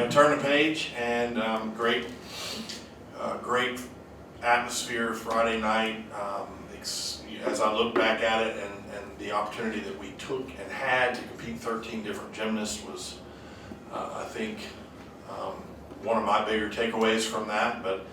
turn the page, and great atmosphere Friday night. As I look back at it, and the opportunity that we took and had to compete 13 different gymnasts was, I think, one of my bigger takeaways from that. But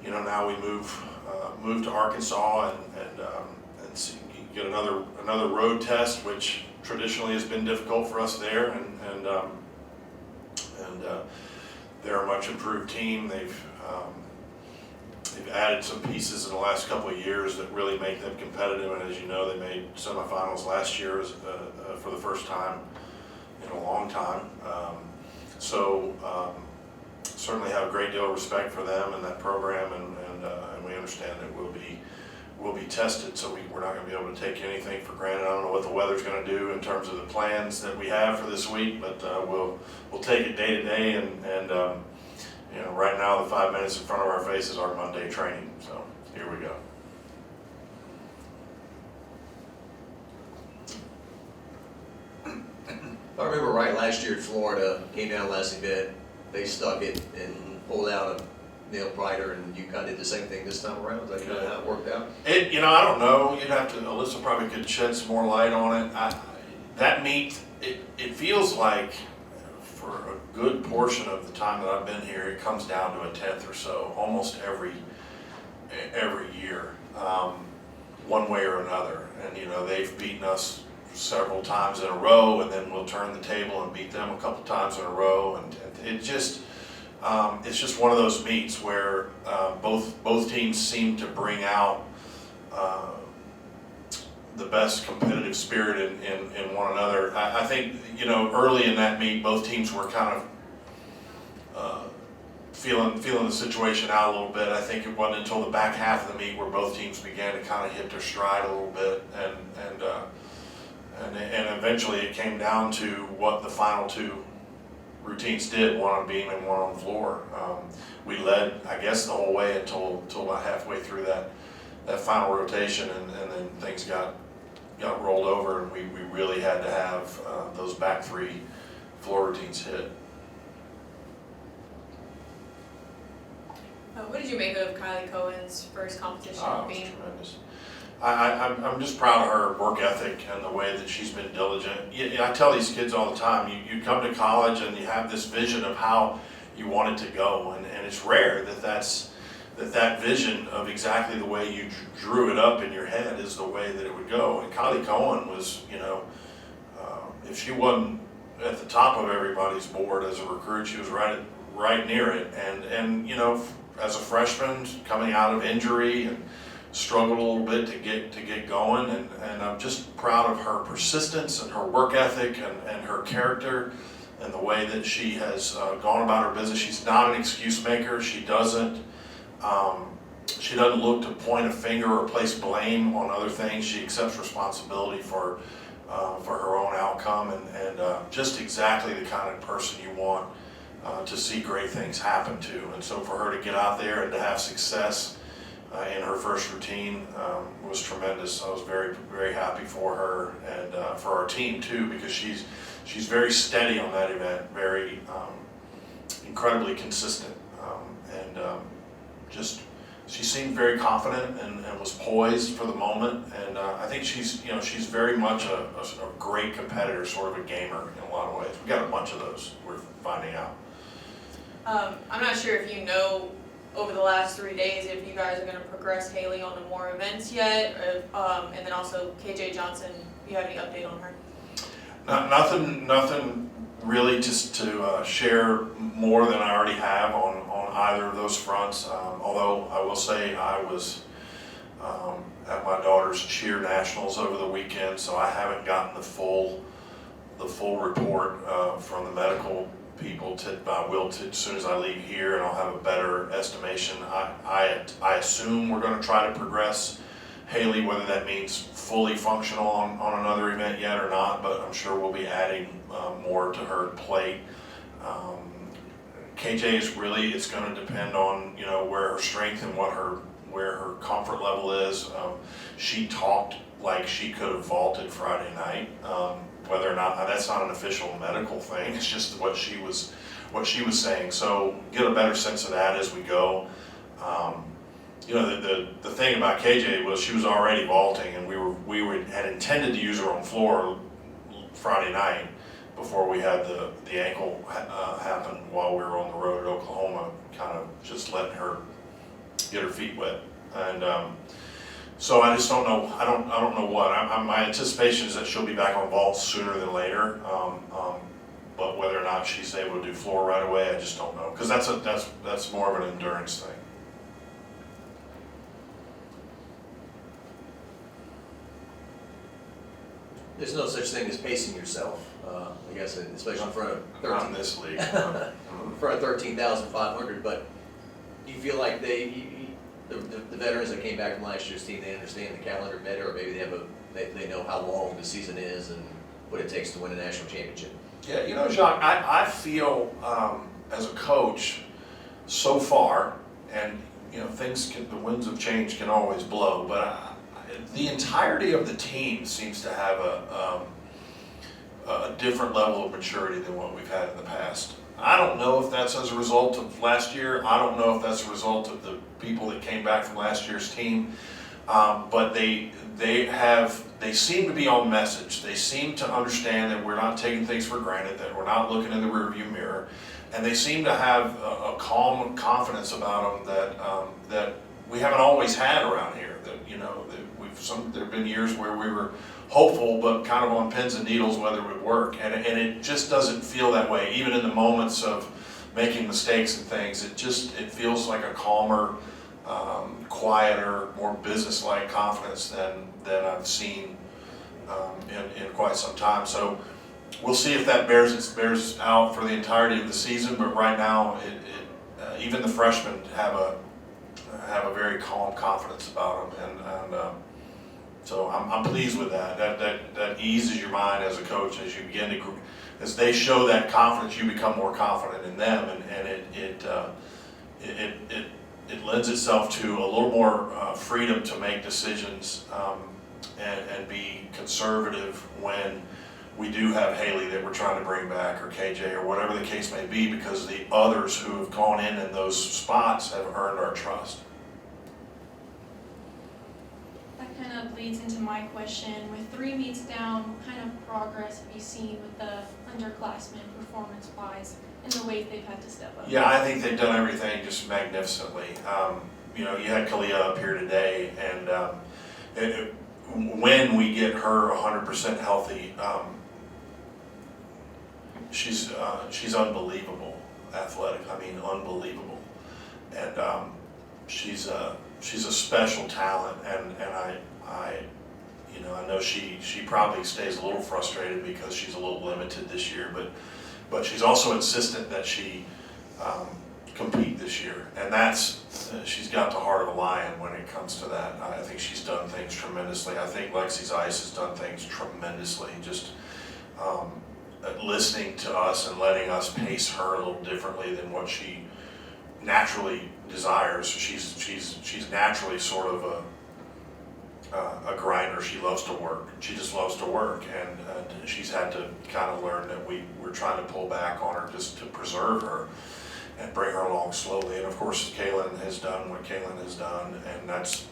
now we move to Arkansas and see, get another road test, which traditionally has been difficult for us there, and they're a much improved team. They've added some pieces in the last couple of years that really make them competitive, and as you know, they made semifinals last year for the first time in a long time. Certainly have a great deal of respect for them and that program, and we understand that we'll be tested, so we're not going to be able to take anything for granted. I don't know what the weather's going to do in terms of the plans that we have for this week, but we'll take it day to day, and right now the 5 minutes in front of our face is our Monday training, so here we go. If I remember right, last year at Florida, came down last event, they stuck it and pulled out a nail biter, and you kind of did the same thing this time around. Is that kind of how it worked out? I don't know. You'd have to, Alyssa probably could shed some more light on it. That meet, it feels like for a good portion of the time that I've been here, it comes down to a 10th or so, almost every year, one way or another. And they've beaten us several times in a row, and then we'll turn the table and beat them a couple times in a row, and it's just one of those meets where both teams seem to bring out the best competitive spirit in one another. I think early in that meet, both teams were kind of feeling the situation out a little bit. I think it wasn't until the back half of the meet where both teams began to kind of hit their stride a little bit, and eventually it came down to what the final two routines did, one on beam and one on floor. We led, I guess, the whole way until about halfway through that final rotation, and then things got rolled over, and we really had to have those back three floor routines hit. What did you make of Kylie Cohen's first competition beam? Tremendous. I'm just proud of her work ethic and the way that she's been diligent. I tell these kids all the time, you come to college and you have this vision of how you want it to go, and it's rare that vision of exactly the way you drew it up in your head is the way that it would go. And Kylie Cohen was, if she wasn't at the top of everybody's board as a recruit, she was right near it. And as a freshman coming out of injury and struggled a little bit to get going, and I'm just proud of her persistence and her work ethic and her character and the way that she has gone about her business. She's not an excuse maker. She doesn't look to point a finger or place blame on other things. She accepts responsibility for her own outcome, and just exactly the kind of person you want to see great things happen to. And so for her to get out there and to have success in her first routine was tremendous. I was very, very happy for her, and for our team too, because she's very steady on that event, very incredibly consistent, and she seemed very confident and was poised for the moment. And I think she's very much a great competitor, sort of a gamer in a lot of ways. We got a bunch of those we're finding out. I'm not sure if over the last 3 days if you guys are going to progress Haley on to more events yet, and then also KJ Johnson, do you have any update on her? Nothing really, just to share more than I already have on either of those fronts. Although I will say I was at my daughter's cheer nationals over the weekend, so I haven't gotten the full report from the medical people. I will as soon as I leave here, and I'll have a better estimation. I assume we're going to try to progress Haley, whether that means fully functional on another event yet or not, but I'm sure we'll be adding more to her plate. KJ is really, it's going to depend on where her strength and where her comfort level is. She talked like she could have vaulted Friday night. Whether or not, that's not an official medical thing, it's just what she was what she was saying. So get a better sense of that as we go. You know, the thing about KJ was she was already vaulting, and we had intended to use her on floor Friday night before we had the ankle happen while we were on the road at Oklahoma, kind of just letting her get her feet wet. And so I just don't know. I don't know what. My anticipation is that she'll be back on vault sooner than later. But whether or not she's able to do floor right away, I just don't know, because that's more of an endurance thing. There's no such thing as pacing yourself, I guess, especially in front of Not in this league. in front of 13,500. But do you feel like the veterans that came back from last year's team, they understand the calendar better, or maybe they know how long the season is and what it takes to win a national championship? Yeah, you know, Jacques, I feel as a coach so far, and you know, the winds of change can always blow, but the entirety of the team seems to have a different level of maturity than what we've had in the past. I don't know if that's as a result of last year. I don't know if that's a result of the people that came back from last year's team, but they seem to be on message. They seem to understand that we're not taking things for granted, that we're not looking in the rearview mirror, and they seem to have a calm confidence about them that we haven't always had around here. That, you know, that there have been years where we were hopeful, but kind of on pins and needles whether it would work, and it just doesn't feel that way. Even in the moments of making mistakes and things, it feels like a calmer, quieter, more business-like confidence than I've seen in quite some time. So we'll see if that bears out for the entirety of the season. But right now, even the freshmen have a very calm confidence about them, and so I'm pleased with that. That eases your mind as a coach as you begin to, as they show that confidence, you become more confident in them, and it lends itself to a little more freedom to make decisions and be conservative when we do have Haley that we're trying to bring back, or KJ, or whatever the case may be, because the others who have gone in those spots have earned our trust. That kind of leads into my question. With 3 meets down, what kind of progress have you seen with the underclassmen performance-wise in the ways they've had to step up? Yeah, I think they've done everything just magnificently. You know, you had Kalia up here today, and when we get her 100% healthy, she's unbelievable athletic. I mean, unbelievable, and she's a special talent, and I you know, I know she probably stays a little frustrated because she's a little limited this year, but she's also insistent that she compete this year, and she's got the heart of a lion when it comes to that. I think she's done things tremendously. I think Lexi's Ice has done things tremendously, just listening to us and letting us pace her a little differently than what she naturally desires. She's naturally sort of a grinder. She loves to work. She just loves to work, and she's had to kind of learn that we're trying to pull back on her just to preserve her and bring her along slowly. And of course, Kaylin has done what Kaylin has done, and that's,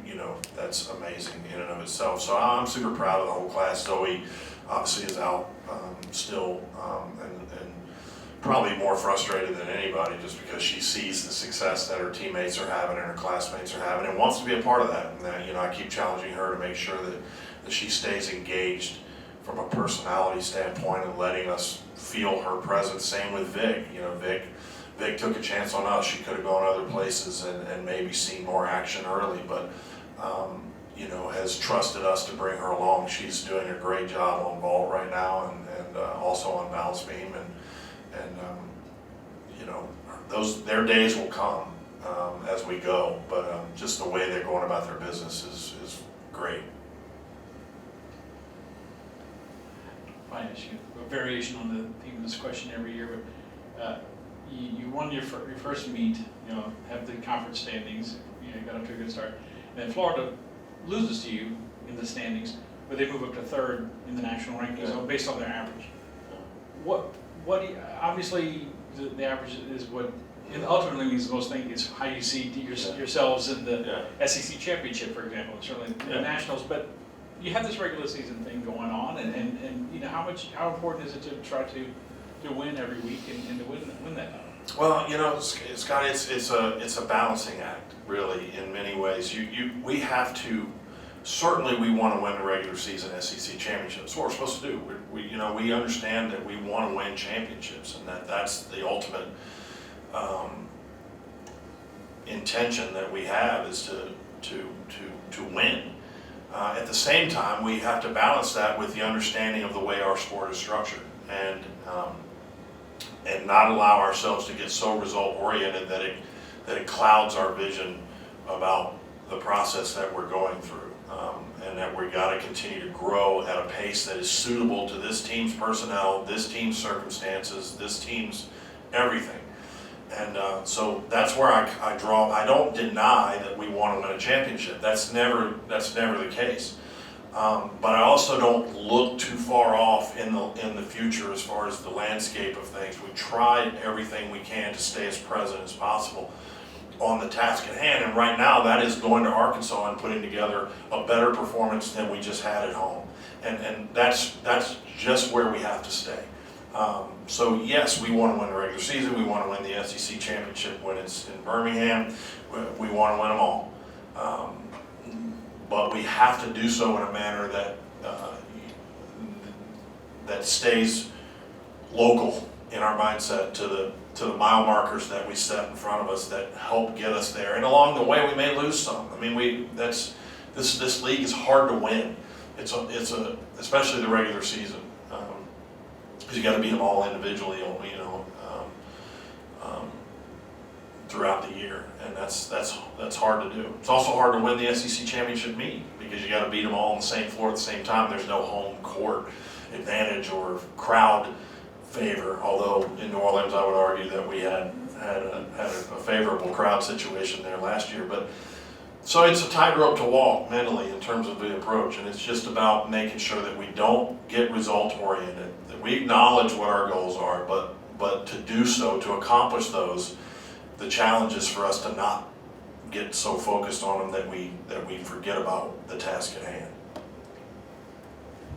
you know, that's amazing in and of itself. So I'm super proud of the whole class. Zoe obviously is out still, and probably more frustrated than anybody, just because she sees the success that her teammates are having and her classmates are having, and wants to be a part of that. And that, you know, I keep challenging her to make sure that she stays engaged from a personality standpoint and letting us feel her presence. Same with Vic. You know, Vic took a chance on us. She could have gone other places and maybe seen more action early, but you know, has trusted us to bring her along. She's doing a great job on vault right now, and also on balance beam, and you know, their days will come as we go, but just the way they're going about their business is great. I ask you a variation on the theme of this question every year, but you won your first meet, you know, have the conference standings, you know, got up to a good start, and then Florida loses to you in the standings, but they move up to 3rd in the national rankings, so based on their average. What obviously the average is what it ultimately means the most thing is how you see yourselves in the SEC championship, for example, certainly the nationals. But you have this regular season thing going on, and you know how important is it to try to win every week and to win that title? Well, you know, Scott, it's a balancing act, really, in many ways. We have to. Certainly, we want to win the regular season SEC championship. That's what we're supposed to do. We understand that we want to win championships, and that's the ultimate intention that we have is to win. At the same time, we have to balance that with the understanding of the way our sport is structured, and not allow ourselves to get so result oriented that it clouds our vision about the process that we're going through. And that we got to continue to grow at a pace that is suitable to this team's personnel, this team's circumstances, this team's everything. And so that's where I draw. I don't deny that we want to win a championship. That's never the case. But I also don't look too far off in the future as far as the landscape of things. We try everything we can to stay as present as possible on the task at hand, and right now that is going to Arkansas and putting together a better performance than we just had at home, and that's just where we have to stay. So yes, we want to win the regular season, we want to win the SEC championship when it's in Birmingham, we want to win them all, but we have to do so in a manner that stays local in our mindset to the mile markers that we set in front of us that help get us there. And along the way, we may lose some. I mean, this league is hard to win. It's especially the regular season, because you got to beat them all individually, you know, throughout the year, and that's hard to do. It's also hard to win the SEC championship meet because you got to beat them all on the same floor at the same time. There's no home court advantage or crowd favor, although in New Orleans I would argue that we had a favorable crowd situation there last year. But so it's a tightrope to walk mentally in terms of the approach, and it's just about making sure that we don't get result oriented, that we acknowledge what our goals are, but to do so, to accomplish those, the challenge is for us to not get so focused on them that we forget about the task at hand.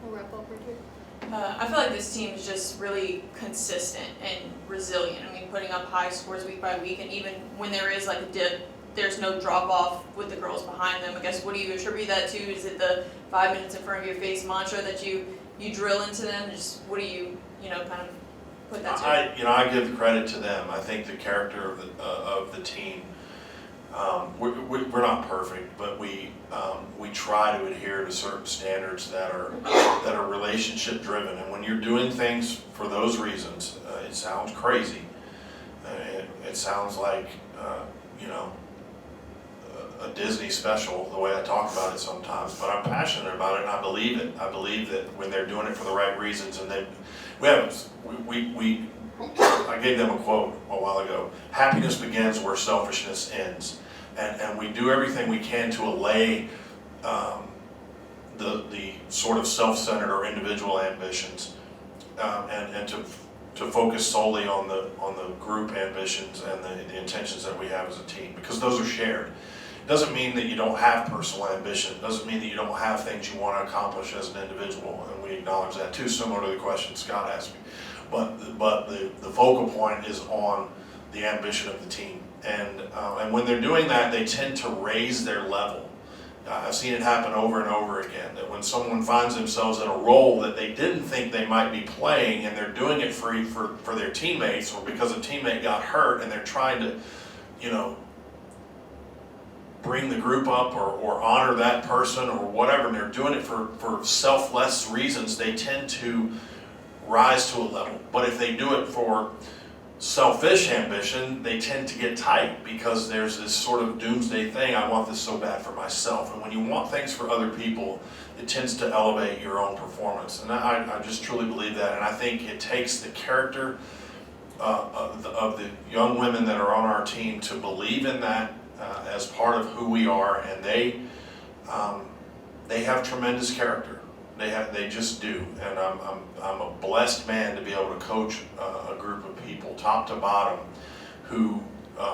We'll wrap up right here. I feel like this team is just really consistent and resilient. I mean, putting up high scores week by week, and even when there is like a dip, there's no drop off with the girls behind them. I guess, what do you attribute that to? Is it the 5 minutes in front of your face mantra that you drill into them? Just what do you kind of put that to? I give the credit to them. I think the character of the team. We're not perfect, but we try to adhere to certain standards that are relationship driven. And when you're doing things for those reasons, it sounds crazy. It sounds like a Disney special, the way I talk about it sometimes. But I'm passionate about it, and I believe it. I believe that when they're doing it for the right reasons, and I gave them a quote a while ago. Happiness begins where selfishness ends. And we do everything we can to allay the sort of self-centered or individual ambitions, and to focus solely on the group ambitions and the intentions that we have as a team, because those are shared. It doesn't mean that you don't have personal ambition. It doesn't mean that you don't have things you want to accomplish as an individual, and we acknowledge that too, similar to the question Scott asked me. But the focal point is on the ambition of the team. And when they're doing that, they tend to raise their level. I've seen it happen over and over again, that when someone finds themselves in a role that they didn't think they might be playing, and they're doing it for their teammates, or because a teammate got hurt, and they're trying to, bring the group up or honor that person or whatever, and they're doing it for selfless reasons, they tend to rise to a level. But if they do it for selfish ambition, they tend to get tight, because there's this sort of doomsday thing, I want this so bad for myself. And when you want things for other people, it tends to elevate your own performance. And I just truly believe that. And I think it takes the character of the young women that are on our team to believe in that as part of who we are. And they have tremendous character. They just do, and I'm a blessed man to be able to coach a group of people, top to bottom, who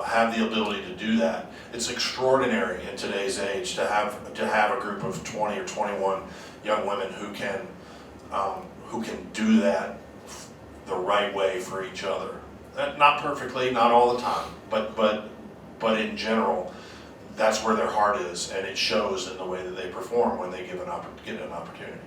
have the ability to do that. It's extraordinary in today's age to have a group of 20 or 21 young women who can do that the right way for each other. Not perfectly, not all the time, but in general, that's where their heart is, and it shows in the way that they perform when they get an opportunity.